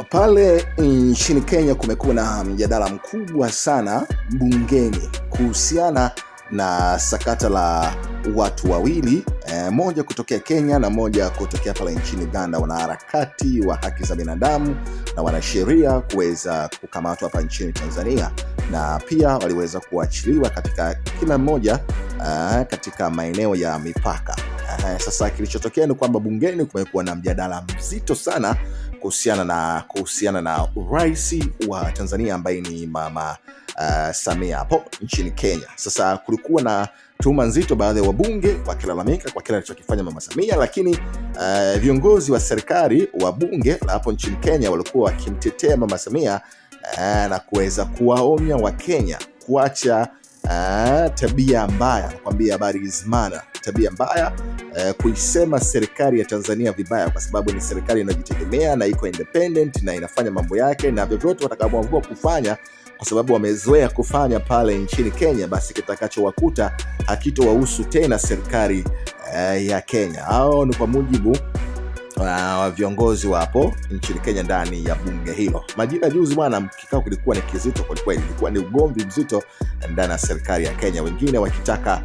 Pale nchini Kenya kumekuwa na mjadala mkubwa sana bungeni kuhusiana na sakata la watu wawili, moja kutokea Kenya na moja kutokea pale nchini Uganda, wanaharakati wa haki za binadamu na wanasheria kuweza kukamatwa hapa nchini Tanzania, na pia waliweza kuachiliwa katika kila mmoja katika maeneo ya mipaka. Sasa kilichotokea ni kwamba bungeni kumekuwa na mjadala mzito sana kuhusiana na rais wa Tanzania ambaye ni Mama Samia hapo nchini Kenya. Sasa kulikuwa na tuhuma nzito, baadhi ya wabunge wakilalamika kwa kile alichokifanya Mama Samia, lakini viongozi wa serikali wa bunge la hapo nchini Kenya walikuwa wakimtetea Mama Samia na kuweza kuwaonya Wakenya kuacha tabia mbaya. Nakwambia habari izimana, tabia mbaya, kuisema serikali ya Tanzania vibaya, kwa sababu ni serikali inajitegemea na iko independent na inafanya mambo yake, na vyovyote watakapoamua kufanya, kwa sababu wamezoea kufanya pale nchini Kenya, basi kitakachowakuta hakitowahusu tena serikali ya Kenya. Hao ni kwa mujibu wa viongozi wapo nchini Kenya ndani ya bunge hilo. Majira juzi bwana, kikao kilikuwa ni kizito kwa kweli, ilikuwa ni ugomvi mzito ndani ya serikali ya Kenya, wengine wakitaka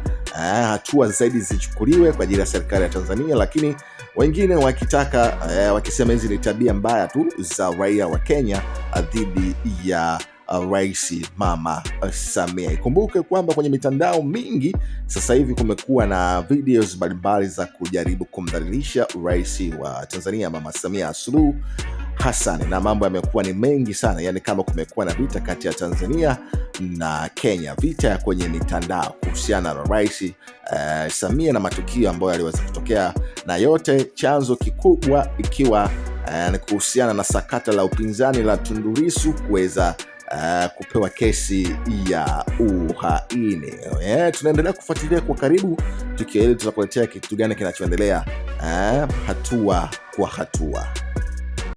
hatua zaidi zichukuliwe kwa ajili ya serikali ya Tanzania, lakini wengine wakitaka wakisema hizi ni tabia mbaya tu za raia wa Kenya dhidi ya Rais Mama Samia. Ikumbuke kwamba kwenye mitandao mingi sasa hivi kumekuwa na videos mbalimbali za kujaribu kumdhalilisha rais wa Tanzania Mama Samia Suluhu Hassan, na mambo yamekuwa ni mengi sana, yani kama kumekuwa na vita kati ya Tanzania na Kenya, vita ya kwenye mitandao kuhusiana na rais Samia na matukio ambayo yaliweza kutokea, na yote chanzo kikubwa ikiwa ni kuhusiana na sakata la upinzani la Tundu Lissu kuweza kupewa kesi ya uhaini. Tunaendelea kufuatilia kwa karibu tukio hili, tutakuletea kitu gani kinachoendelea hatua kwa hatua.